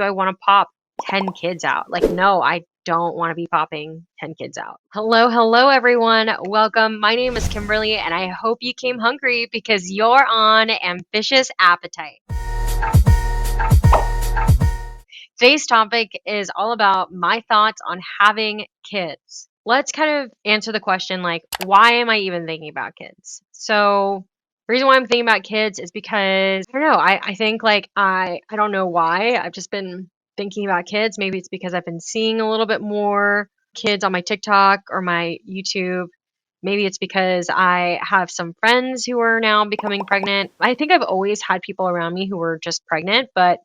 do I want to pop 10 kids out? Like, no, I don't want to be popping 10 kids out. Hello, everyone. Welcome. My name is Kimberly, and I hope you came hungry because you're on Ambitious Appetite. Today's topic is all about my thoughts on having kids. Let's kind of answer the question like, why am I even thinking about kids? So, the reason why I'm thinking about kids is because I don't know. I think like I don't know why. I've just been thinking about kids. Maybe it's because I've been seeing a little bit more kids on my TikTok or my YouTube. Maybe it's because I have some friends who are now becoming pregnant. I think I've always had people around me who were just pregnant, but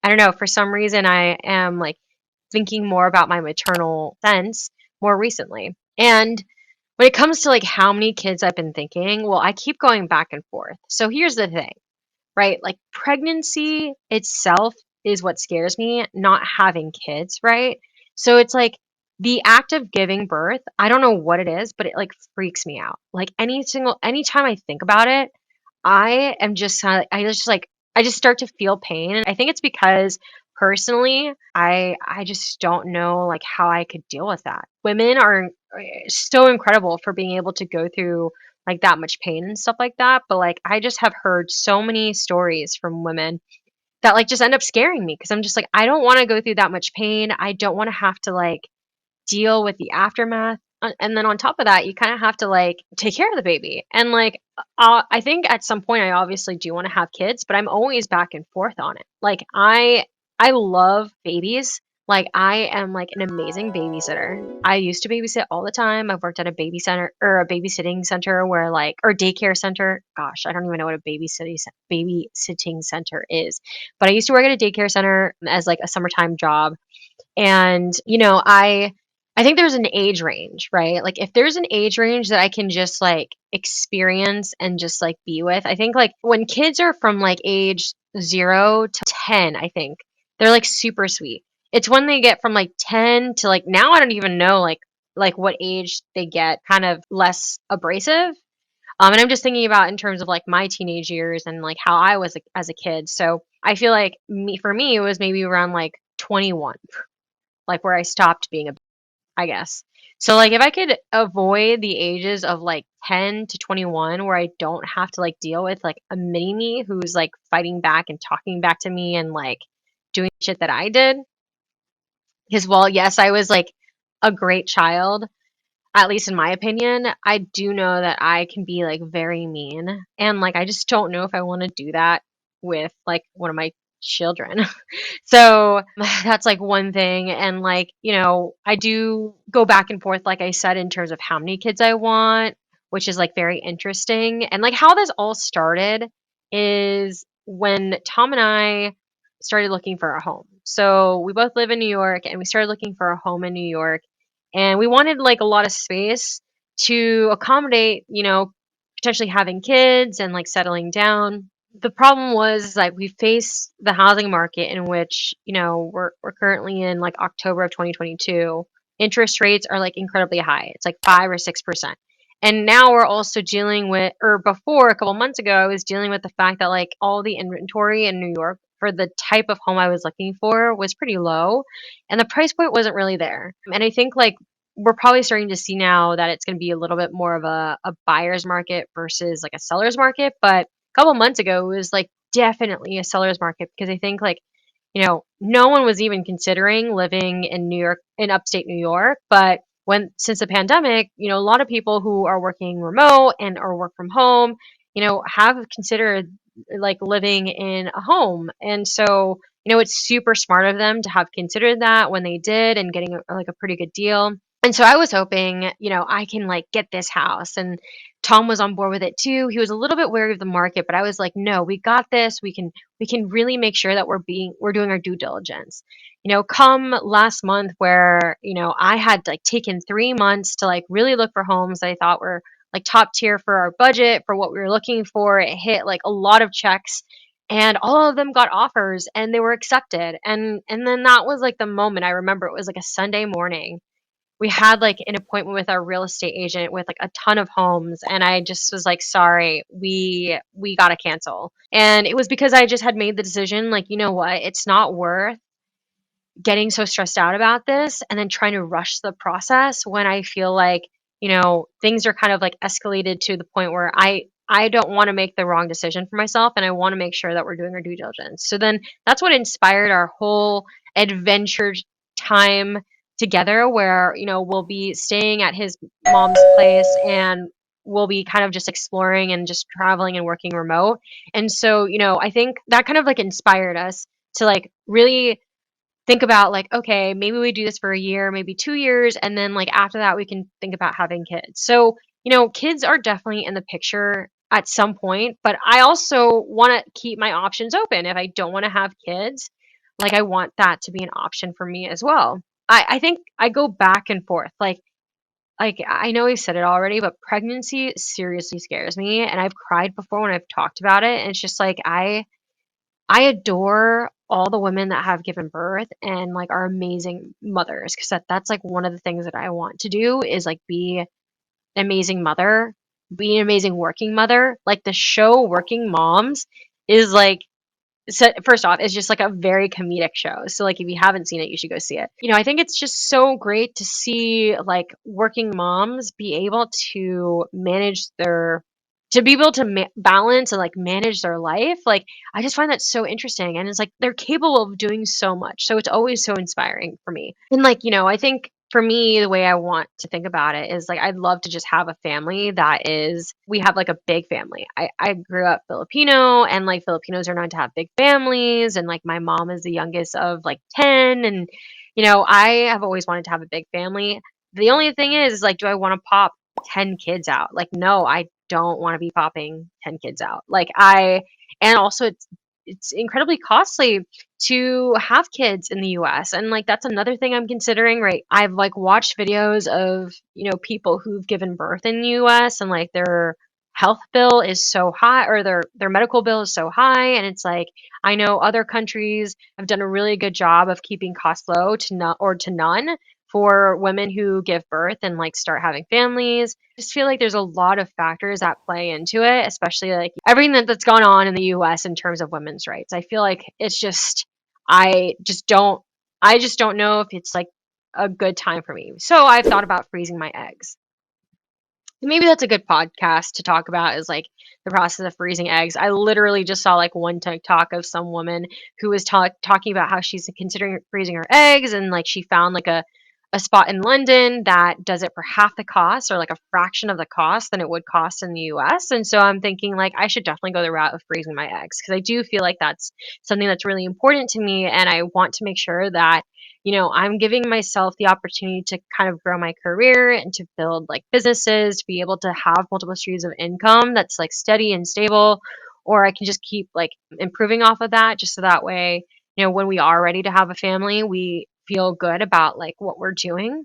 I don't know, for some reason I am like thinking more about my maternal sense more recently. And when it comes to like how many kids I've been thinking, well, I keep going back and forth. So here's the thing, right? Like pregnancy itself is what scares me, not having kids, right? So it's like the act of giving birth, I don't know what it is, but it like freaks me out. Like anytime I think about it, I am just I just start to feel pain. And I think it's because personally, I just don't know like how I could deal with that. Women are so incredible for being able to go through like that much pain and stuff like that. But like I just have heard so many stories from women that like just end up scaring me because I'm just like, I don't want to go through that much pain. I don't want to have to like deal with the aftermath. And then on top of that, you kind of have to like take care of the baby. And like, I think at some point I obviously do want to have kids, but I'm always back and forth on it. Like I love babies. Like I am like an amazing babysitter. I used to babysit all the time. I've worked at a baby center or a babysitting center where like or daycare center. Gosh, I don't even know what a babysitting center is. But I used to work at a daycare center as like a summertime job. And I think there's an age range, right? Like if there's an age range that I can just like experience and just like be with, I think like when kids are from like age 0 to 10, I think they're like super sweet. It's when they get from like 10 to like now I don't even know like what age they get kind of less abrasive. And I'm just thinking about in terms of like my teenage years and like how I was as a kid. So I feel like for me it was maybe around like 21, like where I stopped being a I guess. So like if I could avoid the ages of like 10 to 21 where I don't have to like deal with like a mini me who's like fighting back and talking back to me and like doing shit that I did. Because well, yes, I was like a great child, at least in my opinion. I do know that I can be like very mean and like I just don't know if I want to do that with like one of my children. So that's like one thing. And like, I do go back and forth, like I said, in terms of how many kids I want, which is like very interesting. And like how this all started is when Tom and I started looking for a home. So we both live in New York and we started looking for a home in New York. And we wanted like a lot of space to accommodate, potentially having kids and like settling down. The problem was like we face the housing market in which we're currently in like October of 2022. Interest rates are like incredibly high. It's like 5 or 6%. And now we're also dealing with, or before a couple months ago, I was dealing with the fact that like all the inventory in New York for the type of home I was looking for was pretty low, and the price point wasn't really there. And I think like we're probably starting to see now that it's going to be a little bit more of a buyer's market versus like a seller's market. But a couple months ago, it was like definitely a seller's market because I think like, no one was even considering living in New York, in upstate New York. But since the pandemic, a lot of people who are working remote and or work from home, have considered like living in a home. And so, it's super smart of them to have considered that when they did and getting like a pretty good deal. And so I was hoping, I can like get this house. And Tom was on board with it too. He was a little bit wary of the market, but I was like, no, we got this. We can really make sure that we're doing our due diligence. Come last month where, I had like taken 3 months to like really look for homes that I thought were like top tier for our budget, for what we were looking for. It hit like a lot of checks and all of them got offers and they were accepted. And then that was like the moment. I remember it was like a Sunday morning. We had like an appointment with our real estate agent with like a ton of homes, and I just was like, sorry, we got to cancel. And it was because I just had made the decision like, you know what, it's not worth getting so stressed out about this and then trying to rush the process when I feel like, things are kind of like escalated to the point where I don't want to make the wrong decision for myself, and I want to make sure that we're doing our due diligence. So then that's what inspired our whole adventure time together, where, we'll be staying at his mom's place, and we'll be kind of just exploring and just traveling and working remote. And so, I think that kind of like inspired us to like really think about like, okay, maybe we do this for a year, maybe 2 years, and then like after that we can think about having kids. So, kids are definitely in the picture at some point, but I also want to keep my options open. If I don't want to have kids, like I want that to be an option for me as well. I think I go back and forth. Like I know we've said it already, but pregnancy seriously scares me, and I've cried before when I've talked about it. And it's just like I adore all the women that have given birth and like are amazing mothers, because that's like one of the things that I want to do is like be an amazing mother, be an amazing working mother. Like the show Working Moms is like, so first off, it's just like a very comedic show. So like if you haven't seen it, you should go see it. I think it's just so great to see like working moms be able to manage their to be able to balance and like manage their life. Like I just find that so interesting, and it's like they're capable of doing so much. So it's always so inspiring for me. And like, I think for me, the way I want to think about it is like I'd love to just have a family that is we have like a big family. I grew up Filipino, and like Filipinos are known to have big families, and like my mom is the youngest of like 10, and I have always wanted to have a big family. The only thing is like, do I want to pop 10 kids out? Like no, I don't want to be popping 10 kids out. And also it's incredibly costly to have kids in the US. And like that's another thing I'm considering, right? I've like watched videos of, people who've given birth in the US, and like their health bill is so high, or their medical bill is so high, and it's like I know other countries have done a really good job of keeping costs low to not or to none for women who give birth and like start having families. I just feel like there's a lot of factors that play into it, especially like everything that's gone on in the US in terms of women's rights. I feel like it's just I just don't I just don't know if it's like a good time for me. So I've thought about freezing my eggs. Maybe that's a good podcast to talk about, is like the process of freezing eggs. I literally just saw like one TikTok of some woman who was talking about how she's considering freezing her eggs, and like she found like a spot in London that does it for half the cost, or like a fraction of the cost than it would cost in the US. And so I'm thinking like I should definitely go the route of freezing my eggs, because I do feel like that's something that's really important to me, and I want to make sure that I'm giving myself the opportunity to kind of grow my career and to build like businesses, to be able to have multiple streams of income that's like steady and stable, or I can just keep like improving off of that, just so that way, when we are ready to have a family, we feel good about like what we're doing.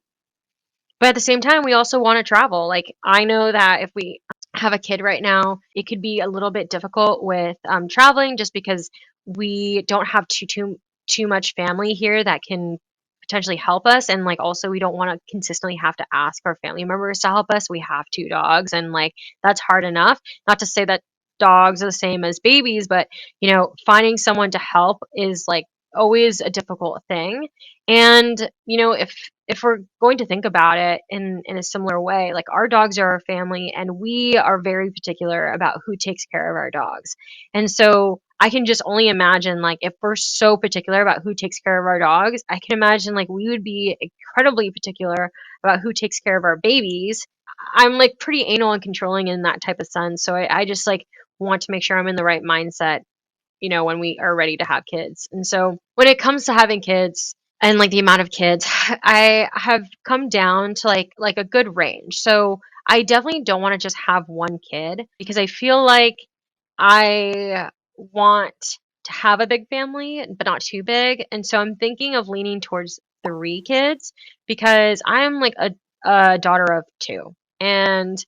But at the same time, we also want to travel. Like I know that if we have a kid right now, it could be a little bit difficult with traveling, just because we don't have too much family here that can potentially help us. And like also we don't want to consistently have to ask our family members to help us. We have two dogs, and like that's hard enough. Not to say that dogs are the same as babies, but finding someone to help is like always a difficult thing. And if we're going to think about it in a similar way, like our dogs are our family, and we are very particular about who takes care of our dogs. And so I can just only imagine, like, if we're so particular about who takes care of our dogs, I can imagine like we would be incredibly particular about who takes care of our babies. I'm like pretty anal and controlling in that type of sense. So I just like want to make sure I'm in the right mindset, when we are ready to have kids. And so when it comes to having kids and like the amount of kids, I have come down to like a good range. So I definitely don't want to just have one kid, because I feel like I want to have a big family, but not too big. And so I'm thinking of leaning towards 3 kids, because I'm like a daughter of two. And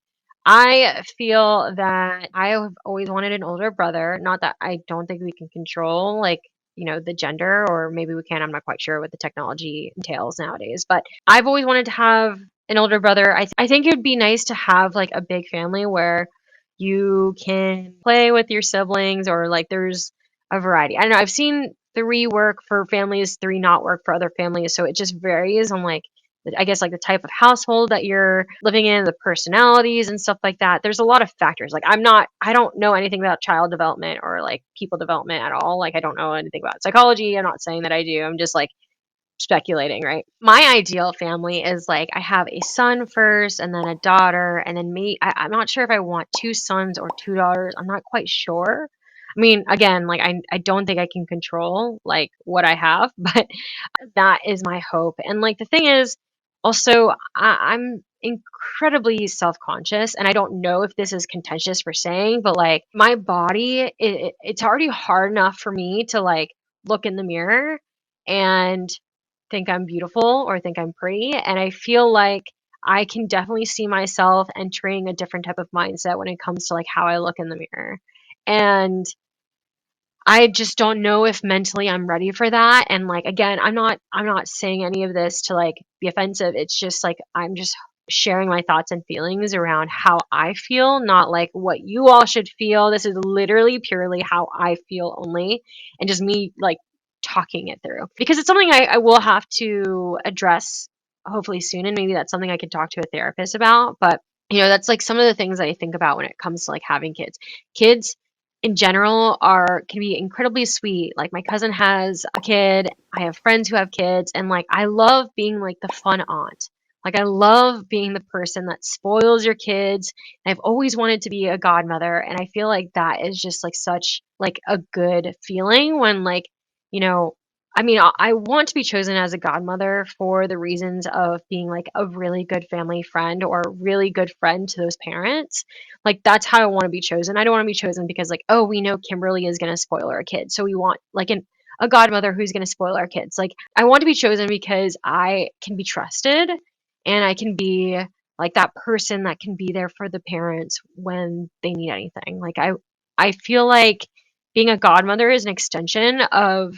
I feel that I have always wanted an older brother. Not that I don't think we can control like, the gender, or maybe we can. I'm not quite sure what the technology entails nowadays, but I've always wanted to have an older brother. I think it would be nice to have like a big family where you can play with your siblings, or like there's a variety. I don't know. I've seen 3 work for families, 3 not work for other families. So it just varies on like, I guess like the type of household that you're living in, the personalities and stuff like that. There's a lot of factors. Like I don't know anything about child development or like people development at all. Like I don't know anything about psychology. I'm not saying that I do. I'm just like speculating, right? My ideal family is like I have a son first and then a daughter and then me. I'm not sure if I want 2 sons or 2 daughters. I'm not quite sure. I mean, again, like I don't think I can control like what I have, but that is my hope. And like the thing is, also, I'm incredibly self-conscious, and I don't know if this is contentious for saying, but like my body, it's already hard enough for me to like look in the mirror and think I'm beautiful or think I'm pretty. And I feel like I can definitely see myself entering a different type of mindset when it comes to like how I look in the mirror. And I just don't know if mentally I'm ready for that. And like again, I'm not saying any of this to like be offensive. It's just like I'm just sharing my thoughts and feelings around how I feel, not like what you all should feel. This is literally purely how I feel only and just me like talking it through. Because it's something I will have to address hopefully soon, and maybe that's something I could talk to a therapist about. But that's like some of the things that I think about when it comes to like having kids. Kids in general are can be incredibly sweet. Like my cousin has a kid, I have friends who have kids, and like I love being like the fun aunt. Like I love being the person that spoils your kids. And I've always wanted to be a godmother, and I feel like that is just like such like a good feeling when like, you know, I mean, I want to be chosen as a godmother for the reasons of being like a really good family friend or a really good friend to those parents. Like that's how I want to be chosen. I don't want to be chosen because like, oh, we know Kimberly is going to spoil our kids. So we want like a godmother who's going to spoil our kids. Like I want to be chosen because I can be trusted and I can be like that person that can be there for the parents when they need anything. Like I feel like being a godmother is an extension of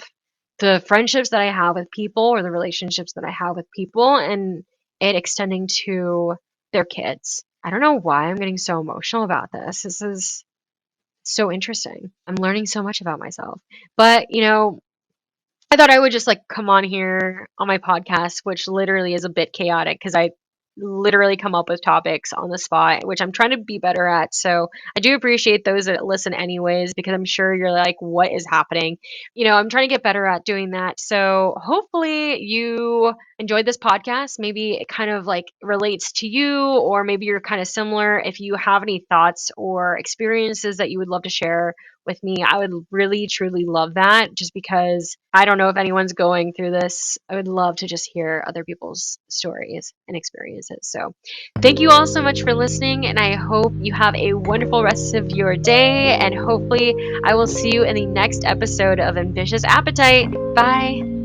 the friendships that I have with people or the relationships that I have with people and it extending to their kids. I don't know why I'm getting so emotional about this. This is so interesting. I'm learning so much about myself. But, I thought I would just like come on here on my podcast, which literally is a bit chaotic because I literally come up with topics on the spot, which I'm trying to be better at. So I do appreciate those that listen anyways, because I'm sure you're like, what is happening? I'm trying to get better at doing that. So hopefully you enjoyed this podcast. Maybe it kind of like relates to you, or maybe you're kind of similar. If you have any thoughts or experiences that you would love to share with me, I would really truly love that, just because I don't know if anyone's going through this. I would love to just hear other people's stories and experiences. So thank you all so much for listening, and I hope you have a wonderful rest of your day, and hopefully I will see you in the next episode of Ambitious Appetite. Bye.